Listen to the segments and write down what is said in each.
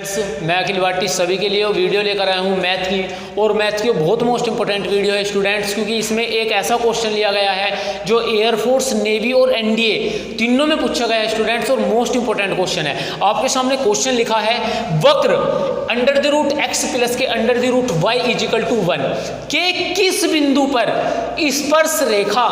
मैं अखिल भाटी सभी के लिए वीडियो लेकर आया हूँ मैथ की, और मैथ की बहुत मोस्ट इंपॉर्टेंट वीडियो है स्टूडेंट्स, क्योंकि इसमें एक ऐसा क्वेश्चन लिया गया है जो एयरफोर्स, नेवी और एनडीए तीनों में पूछा गया है स्टूडेंट्स, और मोस्ट इंपॉर्टेंट क्वेश्चन है। आपके सामने क्वेश्चन लिखा है, वक्र under the root x plus के under the root y equal to 1 के किस बिंदु पर स्पर्श रेखा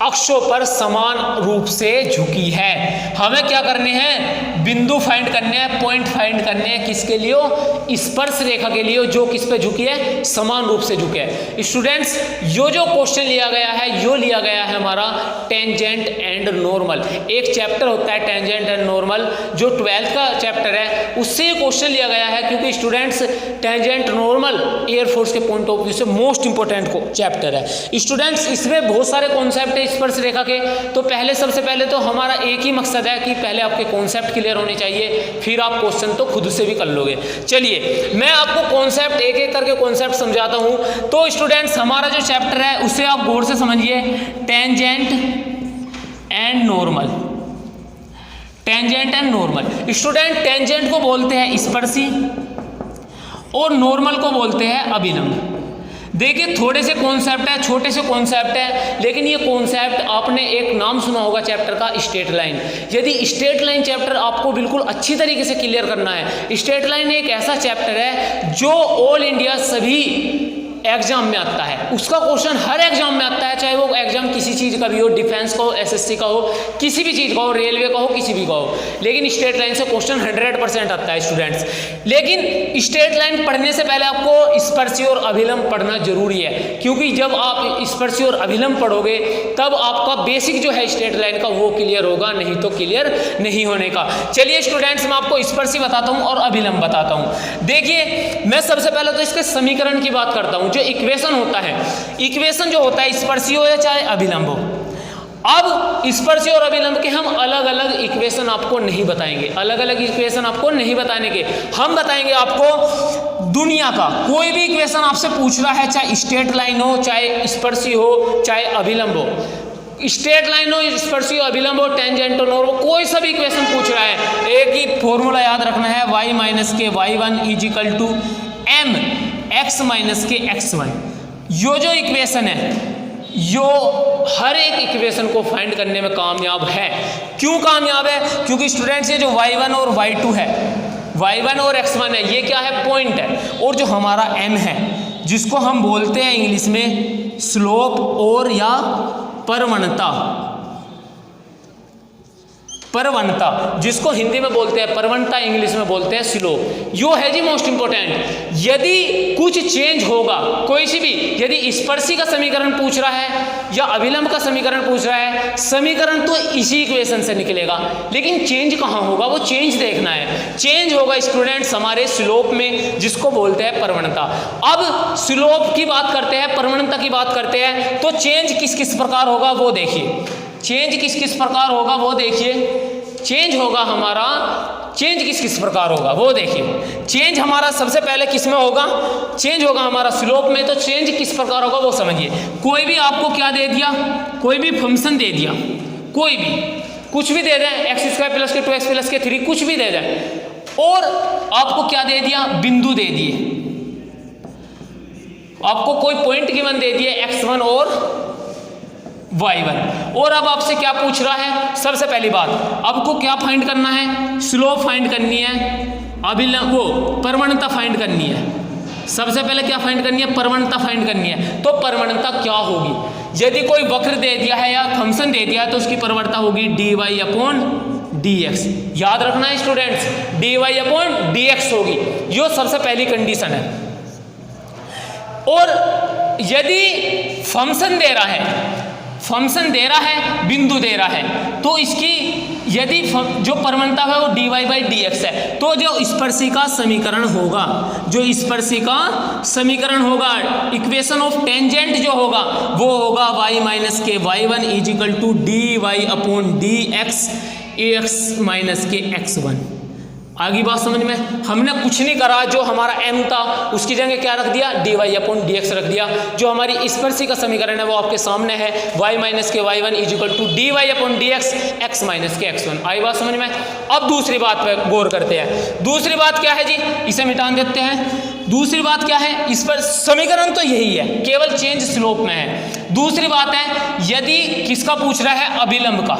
अक्षों पर समान रूप से झुकी है। हमें क्या करने हैं, बिंदु फाइंड करने हैं, पॉइंट फाइंड करने हैं, किसके लिए, स्पर्श रेखा के लिए जो किस पे झुकी है, समान रूप से झुके है। स्टूडेंट्स जो क्वेश्चन लिया गया है, यो लिया गया है हमारा टेंजेंट एंड नॉर्मल। एक चैप्टर होता है टेंजेंट एंड नॉर्मल, जो 12th का चैप्टर है, उससे क्वेश्चन लिया गया है, क्योंकि स्टूडेंट्स टेंजेंट नॉर्मल एयरफोर्स के पॉइंट ऑफ व्यू से मोस्ट इंपॉर्टेंट चैप्टर है। स्टूडेंट्स इसमें बहुत सारे कॉन्सेप्ट है स्पर्श रेखा के, तो सबसे पहले तो हमारा एक ही मकसद है कि पहले आपके कॉन्सेप्ट क्लियर होने चाहिए, फिर आप क्वेश्चन तो खुद से भी कर लोगे। चलिए मैं आपको कॉन्सेप्ट एक एक करके कॉन्सेप्ट समझाता हूं। तो स्टूडेंट्स हमारा जो चैप्टर है उसे आप गौर से समझिए, tangent and normal. Tangent and normal student, tangent को बोलते हैं स्पर्शी और नॉर्मल को बोलते हैं अभिलंब। देखिए थोड़े से कॉन्सेप्ट है, छोटे से कॉन्सेप्ट है, लेकिन ये कॉन्सेप्ट आपने एक नाम सुना होगा चैप्टर का, स्ट्रेट लाइन। यदि स्ट्रेट लाइन चैप्टर आपको बिल्कुल अच्छी तरीके से क्लियर करना है, स्ट्रेट लाइन एक ऐसा चैप्टर है जो ऑल इंडिया सभी एग्जाम में आता है, उसका क्वेश्चन हर एग्जाम में आता है, चाहे वो एग्जाम किसी चीज़ का भी हो, डिफेंस का हो, एसएससी का हो, किसी भी चीज़ का हो, रेलवे का हो, किसी भी का हो, लेकिन स्ट्रेट लाइन से क्वेश्चन 100% आता है स्टूडेंट्स। लेकिन स्ट्रेट लाइन पढ़ने से पहले आपको स्पर्शी और अभिलंब पढ़ना जरूरी है, क्योंकि जब आप स्पर्शी और अभिलंब पढ़ोगे तब आपका बेसिक जो है स्ट्रेट लाइन का वो क्लियर होगा, नहीं तो क्लियर नहीं होने का। चलिए स्टूडेंट्स मैं आपको स्पर्शी बताता हूँ और अभिलंब बताता हूँ। देखिए मैं सबसे पहले तो इसके समीकरण की बात करता हूँ। जो इक्वेशन होता है, इक्वेशन जो होता है स्पर्शी हो या चाहे अभिलंब हो, अब स्पर्शी और अभिलंब के हम अलग अलग इक्वेशन आपको नहीं बताएंगे, अलग अलग इक्वेशन आपको नहीं बताने के, हम बताएंगे आपको दुनिया का कोई भी इक्वेशन आपसे पूछ रहा है, चाहे स्ट्रेट लाइन हो, चाहे स्पर्शी हो, चाहे अभिलंब हो, स्ट्रेट लाइन हो, स्पर्शी हो, अभिलंब हो, टेंजेंट हो, नॉर्मल, कोई सा भी इक्वेशन पूछ रहा है, एक ही फॉर्मूला याद रखना है, y माइनस के y1 is equal to m x minus के x1। जो इक्वेशन है यो हर एक इक्वेशन को फाइंड करने में कामयाब है। क्यों कामयाब है? क्योंकि स्टूडेंट्स ये जो y1 और y2 है, y1 और x1 है, ये क्या है, पॉइंट है, और जो हमारा m है जिसको हम बोलते हैं इंग्लिश में स्लोप और या परवणता, परवणता जिसको हिंदी में बोलते हैं परवणता, इंग्लिश में बोलते हैं स्लोप, यो है जी मोस्ट इंपॉर्टेंट। यदि कुछ चेंज होगा कोई सी भी, यदि स्पर्शी का समीकरण पूछ रहा है या अभिलंब का समीकरण पूछ रहा है, समीकरण तो इसी इक्वेशन से निकलेगा, लेकिन चेंज कहाँ होगा वो चेंज देखना है। चेंज होगा स्टूडेंट्स हमारे स्लोप में, जिसको बोलते हैं परवणता। अब स्लोप की बात करते हैं, परवणता की बात करते हैं, तो चेंज किस किस प्रकार होगा वो देखिए, चेंज किस किस प्रकार होगा वो देखिए, चेंज होगा हमारा, चेंज किस किस प्रकार होगा वो देखिए। चेंज हमारा सबसे पहले किस में होगा, चेंज होगा हमारा स्लोप में, तो चेंज किस प्रकार होगा वो समझिए। कोई भी आपको क्या दे दिया, कोई भी फंक्शन दे दिया, कोई भी कुछ भी दे दें, x² प्लस के 2x प्लस के 3 कुछ भी दे दें, और आपको क्या दे दिया, बिंदु दे दिए, आपको कोई पॉइंट गिवन दे दिए x1 और y1, और अब आपसे क्या पूछ रहा है, सबसे पहली बात आपको क्या फाइंड करना है, स्लोप फाइंड करनी है, अभिलंब वो परवणता फाइंड करनी है। सबसे पहले क्या फाइंड करनी है, परवणता फाइंड करनी है। तो परवणता क्या होगी, यदि कोई वक्र दे दिया है या फंक्शन दे दिया है तो उसकी परवणता होगी dy अपॉन dx। याद रखना है स्टूडेंट्स, dy अपॉन dx होगी, यो सबसे पहली कंडीशन है। और यदि फंक्शन दे रहा है, फंक्शन दे रहा है, बिंदु दे रहा है, तो इसकी यदि जो परवणता है वो dy बाई dx है, तो जो स्पर्शी का समीकरण होगा, जो स्पर्शी का समीकरण होगा, इक्वेशन ऑफ टेंजेंट जो होगा वो होगा y माइनस के y1 is equal to dy upon dx ax minus के x1। आगे बात समझ में? हमने कुछ नहीं करा, जो हमारा m था उसकी जगह क्या रख दिया, dy/dx रख दिया। जो हमारी स्पर्शी का समीकरण है वो आपके सामने है, y माइनस के y1 is equal to dy/dx x minus के x1। आई बात समझ में? अब दूसरी बात पर गौर करते हैं। दूसरी बात क्या है जी, इसे मिटा देते हैं। दूसरी बात क्या है, इस पर समीकरण तो यही है, केवल चेंज स्लोप में है। दूसरी बात है, यदि किसका पूछ रहा है, अभिलंब का,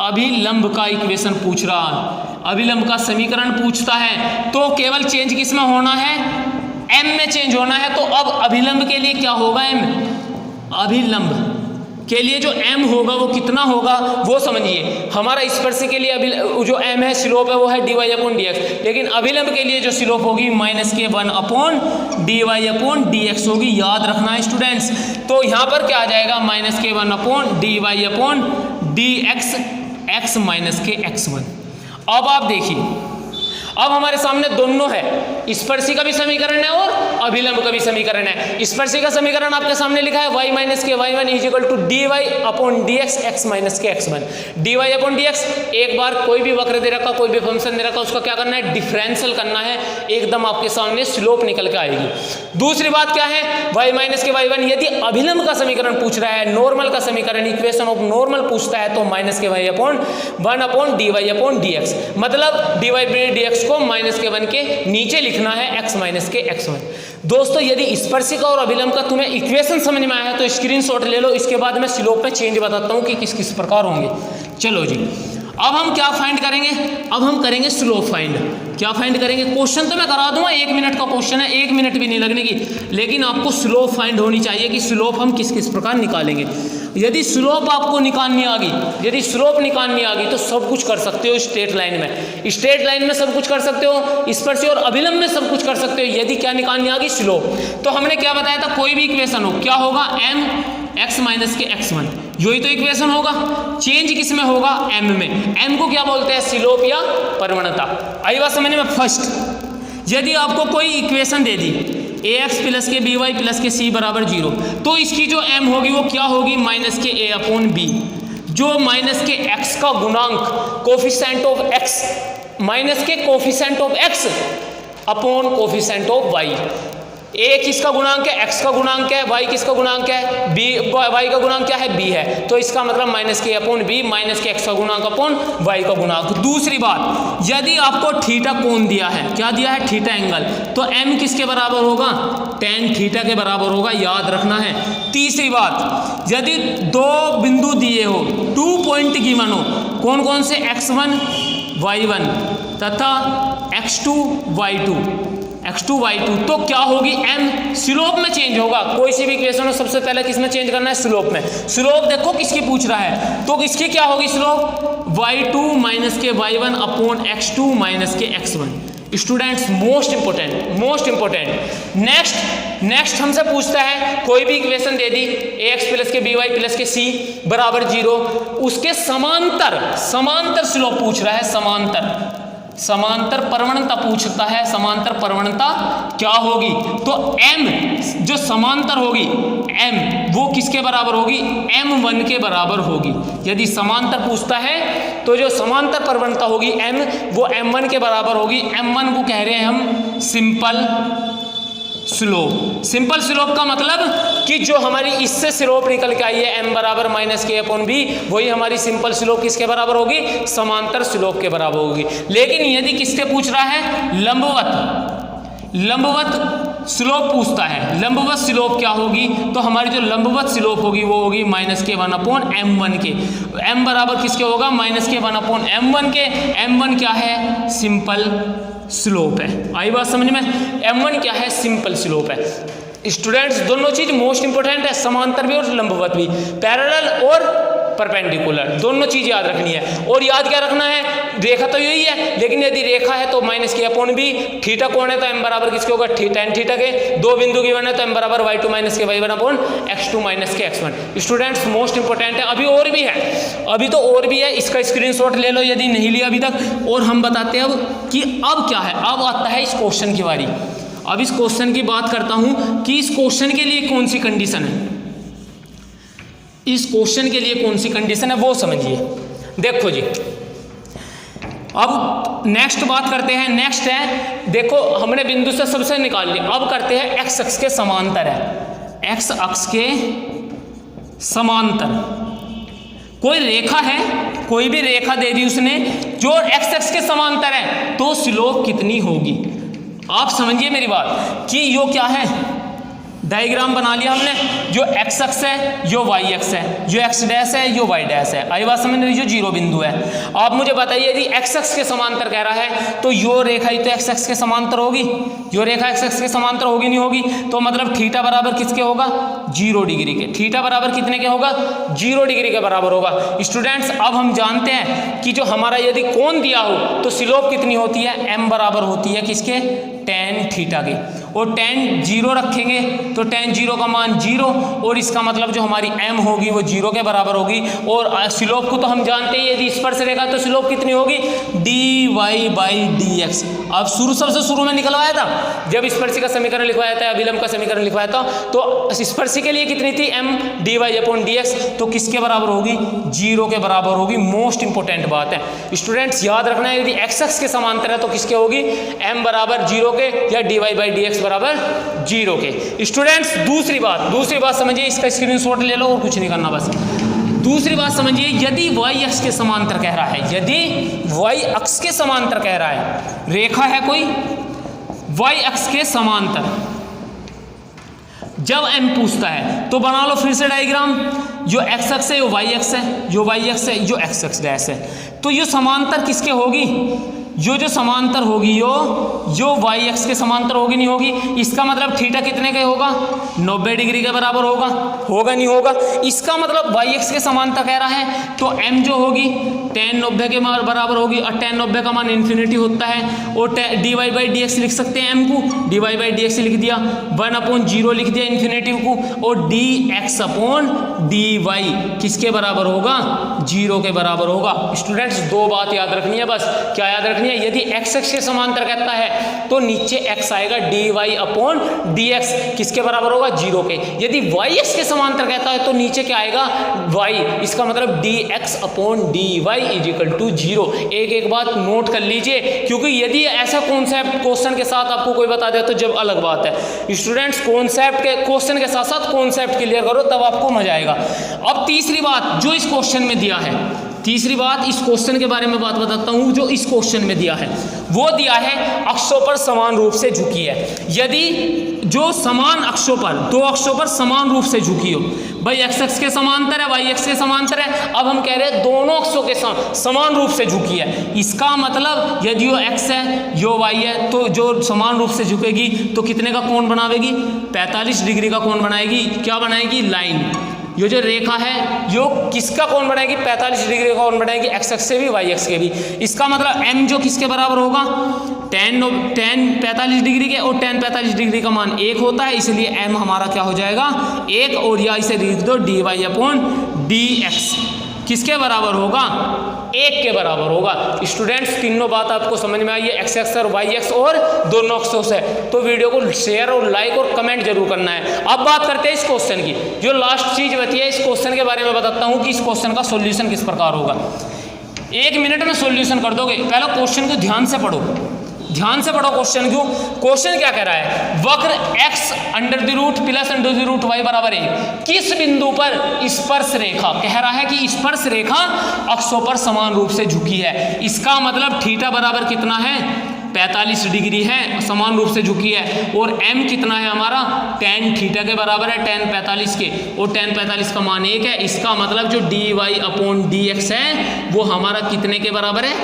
अभिलंब का इक्वेशन पूछ रहा है, अभिलंब का समीकरण पूछता है, तो केवल चेंज किस में होना है, m में चेंज होना है। तो अब अभिलंब के लिए क्या होगा, m, अभिलंब के लिए जो m होगा वो कितना होगा वो समझिए। हमारा स्पर्शी के लिए जो m है, स्लोप है, वो है dy/dx, लेकिन अभिलंब के लिए जो स्लोप होगी -k1/dy/dx होगी। याद रखना है स्टूडेंट्स। तो यहाँ पर क्या आ जाएगा, -k1/dy/dx x माइनस के x1। अब आप देखिए, अब हमारे सामने दोनों है, स्पर्शी का भी समीकरण है और अभिलंब का भी समीकरण है। स्पर्शी का समीकरण आपके सामने लिखा है y माइनस के y1 is equal to dy/dx x minus के x1। dy/dx, एक बार कोई भी वक्र दे रखा, कोई भी फंक्शन दे रखा, उसका क्या करना है, डिफरेंशियल करना है, एकदम आपके सामने स्लोप निकल के आएगी। दूसरी बात क्या है, y माइनस के y1, यदि अभिलंब का समीकरण पूछ रहा है, नॉर्मल का समीकरण, इक्वेशन ऑफ नॉर्मल पूछता है, तो माइनस के y/1/dy/dx, मतलब dy/dx को -k1 के नीचे लिखना है, x माइनस के x1। दोस्तों यदि स्पर्शिका और अभिलंब का तुम्हें इक्वेशन समझ में आया है तो स्क्रीनशॉट ले लो, इसके बाद मैं स्लोप में चेंज बताता हूं कि किस किस प्रकार होंगे। चलो जी, अब हम क्या फाइंड करेंगे, अब हम करेंगे स्लोप फाइंड। क्या फाइंड करेंगे, क्वेश्चन तो मैं करा दूंगा, 1 मिनट का क्वेश्चन है, 1 मिनट भी नहीं लगने की, लेकिन आपको स्लोप फाइंड होनी चाहिए कि स्लोप हम किस किस प्रकार निकालेंगे। यदि स्लोप आपको निकालनी आ गई, यदि स्लोप निकालनी आ गई तो सब कुछ कर सकते हो स्ट्रेट लाइन में। स्ट्रेट लाइन में सब कुछ कर सकते हो, स्पर्शी और अभिलंब में सब कुछ कर सकते हो। यदि क्या निकालनी आ गई, स्लोप। तो हमने क्या बताया था, कोई भी इक्वेशन हो, क्या होगा, m x माइनस के x1, यही तो इक्वेशन होगा। चेंज किस में होगा, m में। m को क्या बोलते हैं, स्लोप या प्रवणता। आई बात समझने में? फर्स्ट, यदि आपको कोई इक्वेशन दे दी ax प्लस के by प्लस के c बराबर 0, तो इसकी जो m होगी वो क्या होगी, माइनस के a/b, जो माइनस के x का गुणांक, कोफिशिएंट ऑफ x, माइनस के coefficient of x upon coefficient of y। a किसका गुणांक है, x का गुणांक है, y किसका गुणांक है, b, y का गुणांक क्या है, b है। तो इसका मतलब माइनस के अपॉन b, माइनस के x का गुणांक अपॉन y का गुणांक। दूसरी बात, यदि आपको थीटा कोण दिया है, क्या दिया है, थीटा एंगल, तो m किसके बराबर होगा, tan थीटा के बराबर होगा, याद रखना है। तीसरी बात, यदि 2 बिंदु दिए हो, 2 पॉइंट गिवन हो, कौन कौन से, x1 y1 तथा x2 y2, x2 y2, तो क्या होगी, m स्लोप में चेंज होगा। कोई सी भी इक्वेशन हो, सबसे पहले किस में चेंज करना है, स्लोप में। स्लोप देखो किसकी पूछ रहा है, तो इसकी क्या होगी स्लोप, y2 माइनस के y1 अपॉन x2 माइनस के x1। Students most important. Next हमसे पूछता है, कोई भी इक्वेशन दे दी, ax प्लस के by प्लस के c बराबर 0, उसके समांतर स्लोप पूछ रहा है, समांतर प्रवणता पूछता है। समांतर प्रवणता क्या होगी, तो m जो समांतर होगी, m वो किसके बराबर होगी, m1 के बराबर होगी। यदि समांतर पूछता है तो जो समांतर प्रवणता होगी m, वो m1 के बराबर होगी। m1 को कह रहे हैं हम सिंपल स्लोप। सिंपल स्लोप का मतलब कि जो हमारी इससे स्लोप निकल के आई है m बराबर माइनस के अपॉन b, वही हमारी सिंपल स्लोप किसके बराबर होगी, समांतर स्लोप के बराबर होगी। लेकिन यदि किसके पूछ रहा है, लंबवत स्लोप पूछता है, लंबवत स्लोप क्या होगी, तो हमारी जो लंबवत स्लोप होगी वो होगी माइनस के 1 अपॉन m1 के। m बराबर किसके होगा, माइनस के 1 अपॉन m1 के। m1 क्या है, सिंपल स्लोप है। आई बात समझ में, m1 क्या है, सिंपल स्लोप है। स्टूडेंट्स दोनों चीज मोस्ट इंपोर्टेंट है, समांतर भी और लंबवत भी, पैरेलल और परपेंडिकुलर, दोनों चीज याद रखनी है। और याद क्या रखना है, रेखा तो यही है, लेकिन यदि रेखा है तो माइनस के अपॉन b, थीटा कोण है तो m बराबर किसके होगा, tan थीटा के। 2 बिंदु गिवन है तो m बराबर y2 माइनस के y1 अपॉन x2 माइनस के x1। स्टूडेंट्स मोस्ट इंपोर्टेंट है। अभी और भी है, अभी तो और भी है, इसका स्क्रीनशॉट ले लो यदि नहीं लिया अभी तक। और हम बताते हैं अब कि अब क्या है, अब आता है इस क्वेश्चन की बारी। अब इस क्वेश्चन की बात करता हूं कि इस क्वेश्चन के लिए कौन सी कंडीशन है, इस क्वेश्चन के लिए कौन सी कंडीशन है वो समझिए। देखो जी, अब नेक्स्ट बात करते हैं। नेक्स्ट है, देखो हमने बिंदु से सबसे निकाल लिया, अब करते हैं एक्स अक्ष के समांतर है। एक्स अक्ष के समांतर कोई रेखा है, कोई भी रेखा दे दी उसने जो एक्स अक्ष के समांतर है, तो स्लोप कितनी होगी। आप समझिए मेरी बात कि यो क्या है, डायग्राम बना लिया हमने, जो एक्स अक्ष है जो वाई अक्ष है, जो एक्स डैश है जो वाई डैश है। आई बात समझ में, जो जीरो बिंदु है। आप मुझे बताइए यदि एक्स अक्ष के समांतर कह रहा है तो यो रेखा ही तो एक्स अक्ष के समांतर होगी, जो रेखा एक्स अक्ष के समांतर होगी नहीं होगी, तो मतलब थीटा बराबर किसके होगा, 0 डिग्री के। थीटा बराबर कितने के होगा, 0 डिग्री के बराबर होगा। स्टूडेंट्स अब हम जानते हैं कि जो हमारा यदि कोण दिया हो तो स्लोप कितनी होती है, m बराबर होती है किसके, tan थीटा के। और tan 0 रखेंगे तो tan 0 का मान 0, और इसका मतलब जो हमारी m होगी वो 0 के बराबर होगी। और स्लोप को तो हम जानते हैं, यदि स्पर्श रेखा तो स्लोप कितनी होगी, dy/dx। अब सबसे शुरू में निकलवाया था, जब स्पर्शी का समीकरण लिखवाया था, अभिलंब का समीकरण लिखवाया था, तो स्पर्शी के लिए कितनी थी, m dy/dx, तो किसके बराबर होगी, 0 के बराबर होगी। मोस्ट इंपोर्टेंट बात है स्टूडेंट्स, याद रखना है, यदि x अक्ष के समांतर है तो किसके होगी, m बराबर 0 के या dy/dx बराबर 0 के। स्टूडेंट्स दूसरी बात समझिए, इसका स्क्रीनशॉट ले लो और कुछ नहीं करना बस। दूसरी बात समझिए, यदि y अक्ष के समांतर कह रहा है, यदि y अक्ष के समांतर कह रहा है, रेखा है कोई y अक्ष के समांतर, जब m पूछता है तो बना लो फिर से डायग्राम, जो x अक्ष है जो y अक्ष है, जो y अक्ष है जो x अक्ष डैश है, तो ये समांतर किसके होगी, जो समांतर होगी जो y अक्ष के समांतर होगी नहीं होगी। इसका मतलब थीटा कितने का होगा, 90 डिग्री के बराबर होगा नहीं होगा। इसका मतलब y अक्ष के समांतर कह रहा है तो m जो होगी tan 90 के बराबर होगी, और tan 90 का मान इन्फिनिटी होता है। और dy/dx लिख सकते हैं, m को dy/dx लिख दिया, 1/0 लिख दिया इन्फिनिटी को, और dx/dy किसके बराबर होगा, 0 के बराबर होगा। स्टूडेंट्स दो बात याद रखनी है बस, क्या याद रखनी है, यदि x अक्ष के समांतर कहता है तो नीचे x आएगा, dy/dx किसके बराबर होगा, 0 के। यदि y अक्ष के समांतर कहता है तो नीचे क्या आएगा, y, इसका मतलब dx/dy = 0। एक बात नोट कर लीजिए, क्योंकि यदि ऐसा कॉन्सेप्ट क्वेश्चन के साथ आपको कोई बता दे तो जब अलग बात है। स्टूडेंट्स कॉन्सेप्ट के क्वेश्चन के साथ साथ कॉन्सेप्ट क्लियर करो, तब आपको मजा आएगा। अब तीसरी बात जो इस क्वेश्चन में दिया है, तीसरी बात इस क्वेश्चन के बारे में बात बताता हूं, जो इस क्वेश्चन में दिया है वो दिया है अक्षों पर समान रूप से झुकी है। यदि जो समान अक्षों पर, दो अक्षों पर समान रूप से झुकी हो, भाई एक्स अक्ष के समांतर है, वाई अक्ष के समांतर है, अब हम कह रहे हैं दोनों अक्षों के समान रूप से झुकी है। इसका मतलब यदि वो एक्स है जो वाई है, तो जो समान रूप से झुकेगी तो कितने का कोण बनावेगी, 45 डिग्री का कोण बनाएगी। क्या बनाएगी, लाइन। ये जो रेखा है यो किसका कोण बनाएगी, 45 डिग्री का कोण बनाएगी, एक्स अक्ष से भी वाई अक्ष के भी। इसका मतलब m जो किसके बराबर होगा, tan 45 डिग्री के, और tan 45 डिग्री का मान 1 होता है, इसलिए m हमारा क्या हो जाएगा, 1। और या इसे लिख दो dy/dx किसके बराबर होगा, 1 के बराबर होगा। स्टूडेंट्स तीनों बात आपको समझ में आई है, एक्स अक्ष और वाई अक्ष और दोनों अक्षों से, तो वीडियो को शेयर और लाइक और कमेंट जरूर करना है। अब बात करते हैं इस क्वेश्चन की, जो लास्ट चीज बची है, इस क्वेश्चन के बारे में बताता हूँ कि इस क्वेश्चन का सोल्यूशन किस प्रकार होगा। 1 मिनट में सोल्यूशन कर दोगे। पहले क्वेश्चन को ध्यान से पढ़ो, ध्यान से पढ़ो क्वेश्चन को। क्वेश्चन क्या कह रहा है, वक्र x √+ √y बराबर 1 किस बिंदु पर स्पर्श रेखा, कह रहा है कि स्पर्श रेखा अक्षों पर समान रूप से झुकी है। इसका मतलब थीटा बराबर कितना है, 45 डिग्री है, समान रूप से झुकी है। और m कितना है हमारा, tan थीटा के बराबर है, tan 45 के, और tan 45 का मान 1 है। इसका मतलब जो dy/dx है वो हमारा कितने के बराबर है,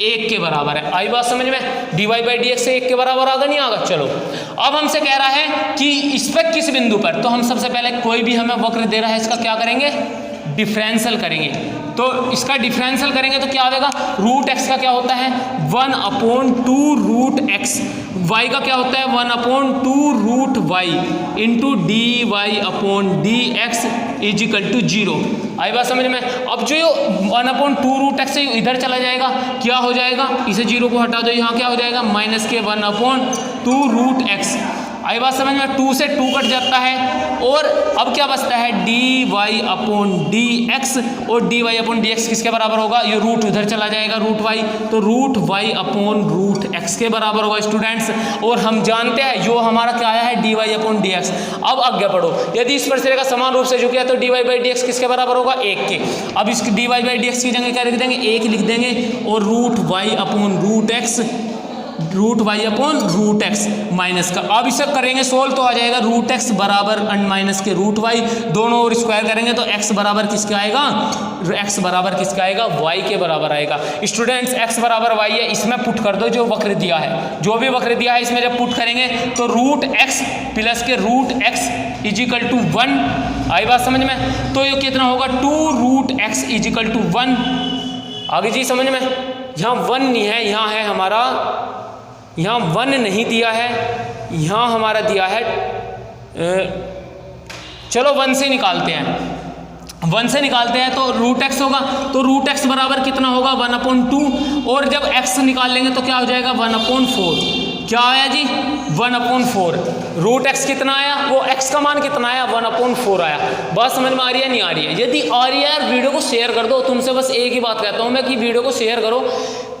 1 के बराबर है। आई बात समझ में, dy/dx से 1 के बराबर आगा नहीं आगा। चलो अब हमसे कह रहा है कि इस पर किस बिंदु पर, तो हम सबसे पहले कोई भी हमें वक्र दे रहा है इसका क्या करेंगे, डिफरेंशियल करेंगे। तो इसका डिफरेंशियल करेंगे तो क्या आएगा, √x का क्या होता है, 1/2 √x, y का क्या होता है, 1/2 √y इंटू dy/dx = 0। आई बात समझ में। अब जो 1/2 √x से इधर चला जाएगा, क्या हो जाएगा, इसे 0 को हटा दो, यहाँ क्या हो जाएगा, -1/2 √x आई बात समझ में, 2 से 2 कट जाता है और अब क्या बचता है dy अपॉन dx, और dy अपॉन dx किसके बराबर होगा, ये रूट उधर चला जाएगा रूट y, तो root y upon root x के बराबर होगा स्टूडेंट्स। और हम जानते हैं जो हमारा क्या आया है dy अपॉन dx। अब आगे बढ़ो, यदि इस पर का समान रूप से जो किया तो dy बाई dx किसके बराबर होगा 1 के। अब इस dy बाई dx की जगह क्या लिख देंगे 1 लिख देंगे, और root y upon root x minus का। अब इसे करेंगे सोल्व तो आ जाएगा रूट x बराबर माइनस के रूट y, दोनों और स्क्वायर करेंगे तो x बराबर किसका आएगा, x बराबर किसका आएगा y के बराबर आएगा। स्टूडेंट्स x बराबर y है, इसमें पुट कर दो जो वक्र दिया है, जो भी वक्र दिया है इसमें जब पुट करेंगे तो रूट x प्लस के रूट x इजिकल टू 1। आई बात समझ में, तो ये कितना होगा 2 रूट x इजिकल टू 1। आगे जी समझ में, यहाँ 1 नहीं है, यहाँ है हमारा, यहाँ 1 नहीं दिया है, यहाँ हमारा दिया है, चलो 1 से निकालते हैं, 1 से निकालते हैं तो रूट x होगा, तो रूट x बराबर कितना होगा 1/2, और जब x निकाल लेंगे तो क्या हो जाएगा 1/4। क्या आया जी 1/4। रूट x कितना आया, वो x का मान कितना आया 1/4 आया। बात समझ में आ रही है नहीं आ रही है? यदि आ रही है यार वीडियो को शेयर कर दो, तुमसे बस एक ही बात कहता हूँ मैं कि वीडियो को शेयर करो,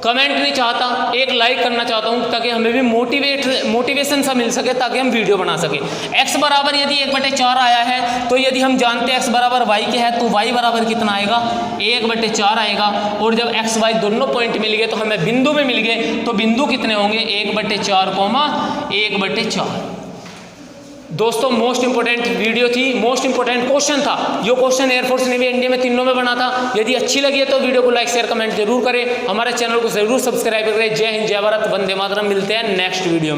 कमेंट नहीं चाहता, एक लाइक करना चाहता हूँ ताकि हमें भी मोटिवेशन सा मिल सके, ताकि हम वीडियो बना सके। x बराबर यदि 1/4 आया है, तो यदि हम जानते हैं x बराबर y के है तो y बराबर कितना आएगा 1/4 आएगा, और जब x y दोनों पॉइंट मिल गए तो हमें बिंदु में मिल गए, तो बिंदु कितने होंगे 1/4, 1/4। दोस्तों मोस्ट इंपोर्टेंट वीडियो थी, मोस्ट इंपोर्टेंट क्वेश्चन था, जो क्वेश्चन एयरफोर्स नेवी एनडीए में तीनों में बना था। यदि अच्छी लगी है तो वीडियो को लाइक शेयर कमेंट जरूर करें, हमारे चैनल को जरूर सब्सक्राइब करें। जय हिंद, जय भारत, वंदे मातरम। मिलते हैं नेक्स्ट वीडियो में।